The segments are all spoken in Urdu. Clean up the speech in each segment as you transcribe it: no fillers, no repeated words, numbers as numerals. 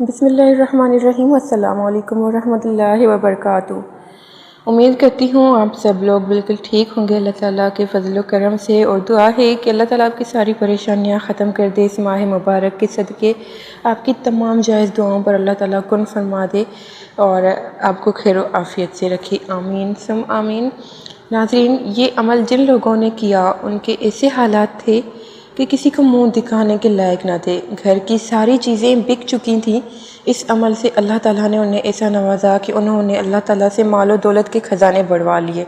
بسم اللہ الرحمن الرحیم۔ السلام علیکم ورحمۃ اللہ وبرکاتہ۔ امید کرتی ہوں آپ سب لوگ بالکل ٹھیک ہوں گے اللہ تعالیٰ کے فضل و کرم سے، اور دعا ہے کہ اللہ تعالیٰ آپ کی ساری پریشانیاں ختم کر دے، اس ماہ مبارک کے صدقے آپ کی تمام جائز دعاؤں پر اللہ تعالیٰ کن فرما دے اور آپ کو خیر و عافیت سے رکھے، آمین ثم آمین۔ ناظرین، یہ عمل جن لوگوں نے کیا ان کے ایسے حالات تھے کہ کسی کو منہ دکھانے کے لائق نہ تھے، گھر کی ساری چیزیں بک چکی تھیں۔ اس عمل سے اللہ تعالیٰ نے انہیں ایسا نوازا کہ انہوں نے اللہ تعالیٰ سے مال و دولت کے خزانے بڑھوا لیے۔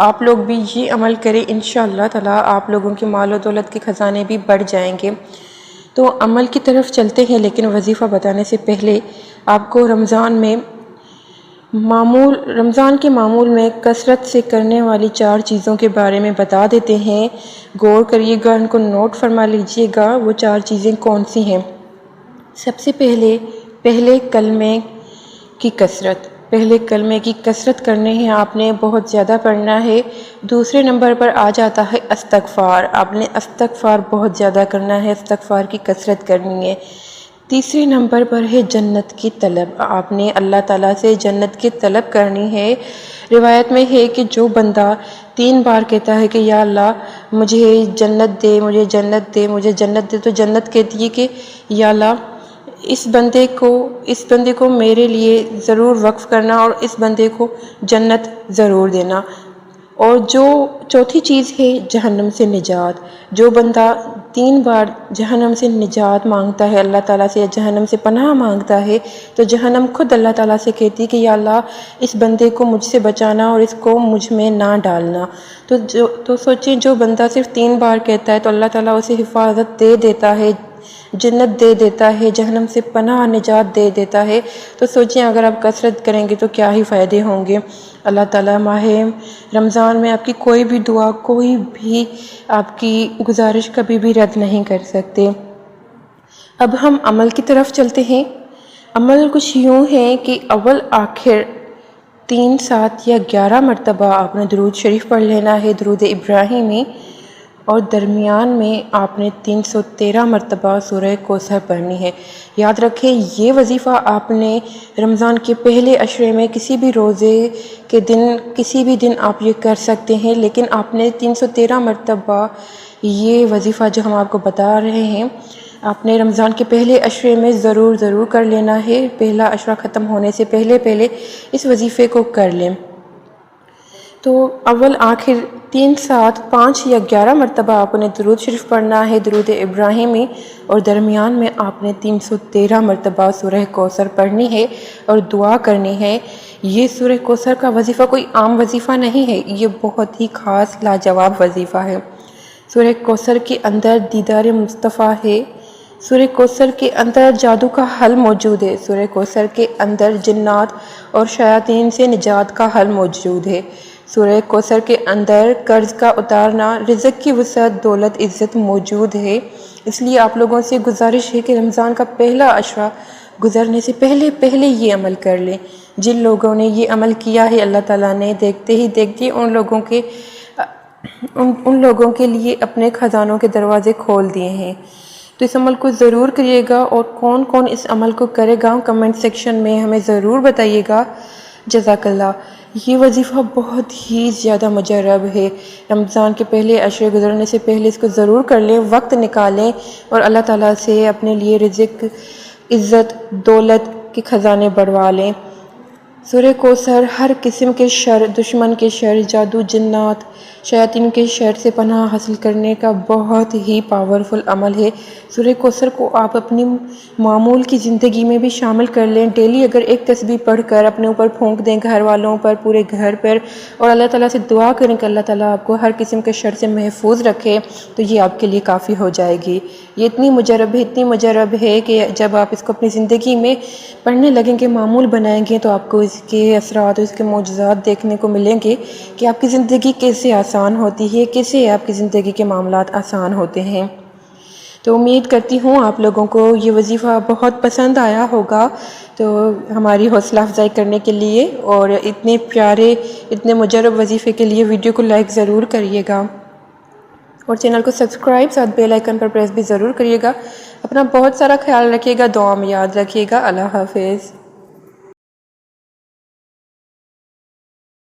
آپ لوگ بھی یہ عمل کریں، انشاءاللہ تعالیٰ آپ لوگوں کے مال و دولت کے خزانے بھی بڑھ جائیں گے۔ تو عمل کی طرف چلتے ہیں، لیکن وظیفہ بتانے سے پہلے آپ کو رمضان کے معمول میں کثرت سے کرنے والی 4 چیزوں کے بارے میں بتا دیتے ہیں۔ غور کریے گا، ان کو نوٹ فرما لیجئے گا، وہ 4 چیزیں کون سی ہیں۔ سب سے پہلے کلمے کی کثرت۔ پہلے کلمے کی کثرت کرنے ہیں، آپ نے بہت زیادہ پڑھنا ہے۔ دوسرے نمبر پر آ جاتا ہے استغفار، آپ نے استغفار بہت زیادہ کرنا ہے، استغفار کی کثرت کرنی ہے۔ تیسرے نمبر پر ہے جنت کی طلب، آپ نے اللہ تعالیٰ سے جنت کی طلب کرنی ہے۔ روایت میں ہے کہ جو بندہ 3 بار کہتا ہے کہ یا اللہ مجھے جنت دے، مجھے جنت دے، مجھے جنت دے، تو جنت کہتی ہے کہ یا اللہ اس بندے کو میرے لیے ضرور وقف کرنا اور اس بندے کو جنت ضرور دینا۔ اور جو چوتھی چیز ہے جہنم سے نجات، جو بندہ 3 بار جہنم سے نجات مانگتا ہے اللہ تعالیٰ سے، یا جہنم سے پناہ مانگتا ہے، تو جہنم خود اللہ تعالیٰ سے کہتی ہے کہ یا اللہ اس بندے کو مجھ سے بچانا اور اس کو مجھ میں نہ ڈالنا۔ تو سوچیں، جو بندہ صرف 3 بار کہتا ہے تو اللہ تعالیٰ اسے حفاظت دے دیتا ہے، جنت دے دیتا ہے، جہنم سے پناہ نجات دے دیتا ہے۔ تو سوچیں اگر آپ کثرت کریں گے تو کیا ہی فائدے ہوں گے۔ اللہ تعالیٰ ماہ رمضان میں آپ کی کوئی بھی دعا، کوئی بھی آپ کی گزارش کبھی بھی رد نہیں کر سکتے۔ اب ہم عمل کی طرف چلتے ہیں۔ عمل کچھ یوں ہے کہ اول آخر 3، 7 یا 11 مرتبہ آپ نے درود شریف پڑھ لینا ہے، درود ابراہیمی، اور درمیان میں آپ نے 313 مرتبہ سورہ کوثر پڑھنی ہے۔ یاد رکھیں یہ وظیفہ آپ نے رمضان کے پہلے عشرے میں کسی بھی روزے کے دن، کسی بھی دن آپ یہ کر سکتے ہیں، لیکن آپ نے 313 مرتبہ یہ وظیفہ جو ہم آپ کو بتا رہے ہیں آپ نے رمضان کے پہلے عشرے میں ضرور کر لینا ہے۔ پہلا عشرہ ختم ہونے سے پہلے اس وظیفے کو کر لیں۔ تو اول آخر 3، 7، 5 یا 11 مرتبہ آپ نے درود شریف پڑھنا ہے، درود ابراہیمی، اور درمیان میں آپ نے 313 مرتبہ سورہ کوثر پڑھنی ہے اور دعا کرنی ہے۔ یہ سورہ کوثر کا وظیفہ کوئی عام وظیفہ نہیں ہے، یہ بہت ہی خاص لاجواب وظیفہ ہے۔ سورہ کوثر کے اندر دیدار مصطفیٰ ہے، سورہ کوثر کے اندر جادو کا حل موجود ہے، سورہ کوثر کے اندر جنات اور شیاطین سے نجات کا حل موجود ہے، سورہ کوثر کے اندر قرض کا اتارنا، رزق کی وسعت، دولت، عزت موجود ہے۔ اس لیے آپ لوگوں سے گزارش ہے کہ رمضان کا پہلا عشرہ گزرنے سے پہلے یہ عمل کر لیں۔ جن لوگوں نے یہ عمل کیا ہے اللہ تعالیٰ نے دیکھتے ہی ان لوگوں کے لیے اپنے خزانوں کے دروازے کھول دیے ہیں۔ تو اس عمل کو ضرور کریے گا، اور کون اس عمل کو کرے گا کمنٹ سیکشن میں ہمیں ضرور بتائیے گا۔ جزاک اللہ۔ یہ وظیفہ بہت ہی زیادہ مجرب ہے، رمضان کے پہلے عشرے گزرنے سے پہلے اس کو ضرور کر لیں، وقت نکالیں اور اللہ تعالیٰ سے اپنے لیے رزق، عزت، دولت کے خزانے بڑھوا لیں۔ سورہ کوثر ہر قسم کے شر، دشمن کے شر، جادو، جنات، شیاطین کے شر سے پناہ حاصل کرنے کا بہت ہی پاورفل عمل ہے۔ سورہ کوثر کو آپ اپنی معمول کی زندگی میں بھی شامل کر لیں۔ ڈیلی اگر ایک تسبیح پڑھ کر اپنے اوپر پھونک دیں، گھر والوں پر، پورے گھر پر، اور اللہ تعالیٰ سے دعا کریں کہ اللہ تعالیٰ آپ کو ہر قسم کے شر سے محفوظ رکھے، تو یہ آپ کے لیے کافی ہو جائے گی۔ یہ اتنی مجرب ہے کہ جب آپ اس کو اپنی زندگی میں پڑھنے لگیں گے، معمول بنائیں گے، تو آپ کو اس کے اثرات، اس کے معجزات دیکھنے کو ملیں گے کہ آپ کی زندگی کیسے آسان ہوتی ہے، کیسے آپ کی زندگی کے معاملات آسان ہوتے ہیں۔ تو امید کرتی ہوں آپ لوگوں کو یہ وظیفہ بہت پسند آیا ہوگا، تو ہماری حوصلہ افزائی کرنے کے لیے اور اتنے پیارے، اتنے مجرب وظیفے کے لیے ویڈیو کو لائک ضرور کریے گا، اور چینل کو سبسکرائب، ساتھ بیل آئیکن پر پریس بھی ضرور کریے گا۔ اپنا بہت سارا خیال رکھیے گا، دعا میں یاد رکھیے گا۔ اللہ حافظ۔